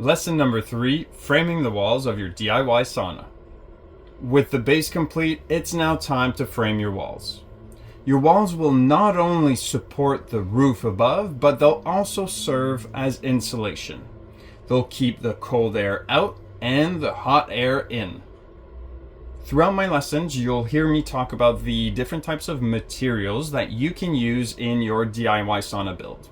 Lesson number 3, framing the walls of your DIY sauna. With the base complete, it's now time to frame your walls. Your walls will not only support the roof above, but they'll also serve as insulation. They'll keep the cold air out and the hot air in. Throughout my lessons, you'll hear me talk about the different types of materials that you can use in your DIY sauna build.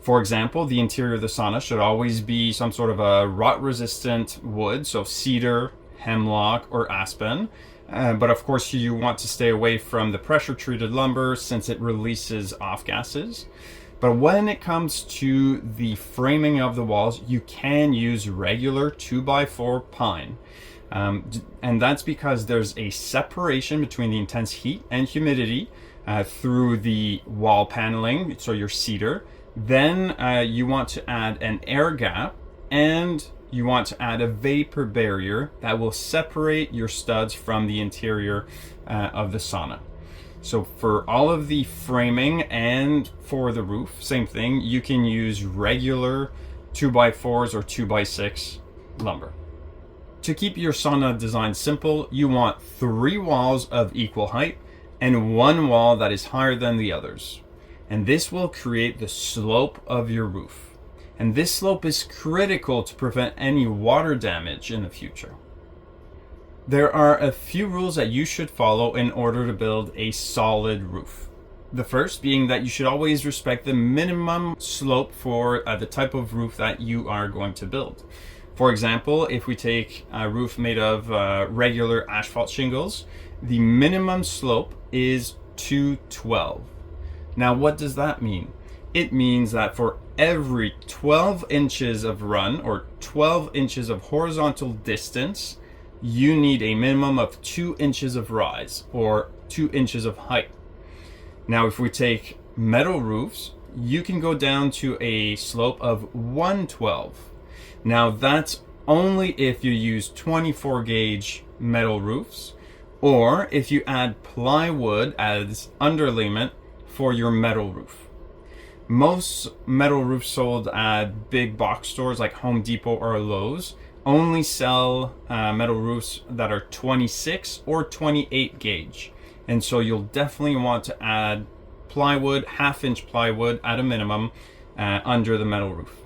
For example, the interior of the sauna should always be some sort of a rot-resistant wood, so cedar, hemlock, or aspen. But of course, you want to stay away from the pressure-treated lumber since it releases off gases. But when it comes to the framing of the walls, you can use regular 2x4 pine. And that's because there's a separation between the intense heat and humidity through the wall paneling, so your cedar. Then you want to add an air gap, and you want to add a vapor barrier that will separate your studs from the interior of the sauna. So for all of the framing and for the roof, same thing, you can use regular 2x4s or 2x6 lumber. To keep your sauna design simple, you want 3 walls of equal height and 1 wall that is higher than the others. And this will create the slope of your roof. And this slope is critical to prevent any water damage in the future. There are a few rules that you should follow in order to build a solid roof. The first being that you should always respect the minimum slope for the type of roof that you are going to build. For example, if we take a roof made of regular asphalt shingles, the minimum slope is 212. Now, what does that mean? It means that for every 12 inches of run or 12 inches of horizontal distance, you need a minimum of 2 inches of rise or 2 inches of height. Now, if we take metal roofs, you can go down to a slope of 112. Now, that's only if you use 24 gauge metal roofs or if you add plywood as underlayment for your metal roof. Most metal roofs sold at big box stores like Home Depot or Lowe's only sell metal roofs that are 26 or 28 gauge. And so you'll definitely want to add plywood, 1/2 inch plywood at a minimum under the metal roof.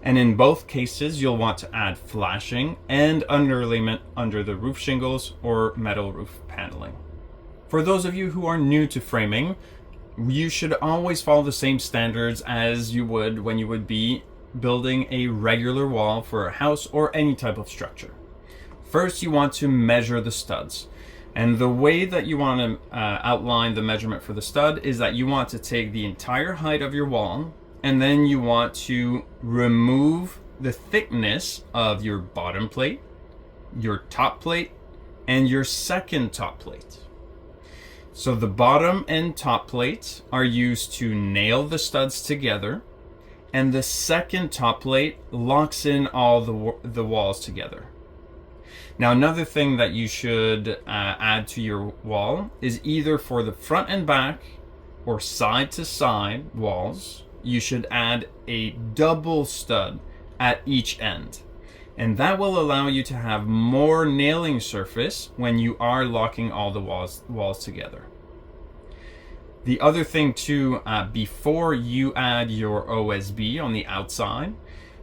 And in both cases, you'll want to add flashing and underlayment under the roof shingles or metal roof paneling. For those of you who are new to framing, you should always follow the same standards as you would when you would be building a regular wall for a house or any type of structure. First, you want to measure the studs. And the way that you want to outline the measurement for the stud is that you want to take the entire height of your wall, and then you want to remove the thickness of your bottom plate, your top plate, and your second top plate. So the bottom and top plates are used to nail the studs together, and the second top plate locks in all the walls together. Now, another thing that you should add to your wall is either for the front and back or side to side walls, you should add a double stud at each end. And that will allow you to have more nailing surface when you are locking all the walls together. The other thing too, before you add your OSB on the outside,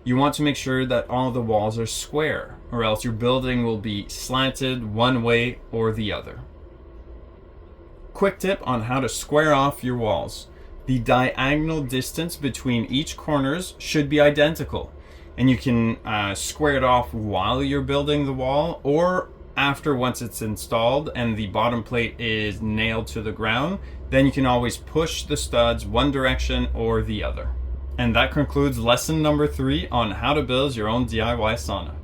you want to make sure that all the walls are square, or else your building will be slanted one way or the other. Quick tip on how to square off your walls. The diagonal distance between each corners should be identical. And you can square it off while you're building the wall or after, once it's installed and the bottom plate is nailed to the ground. Then you can always push the studs one direction or the other. And that concludes lesson number 3 on how to build your own DIY sauna.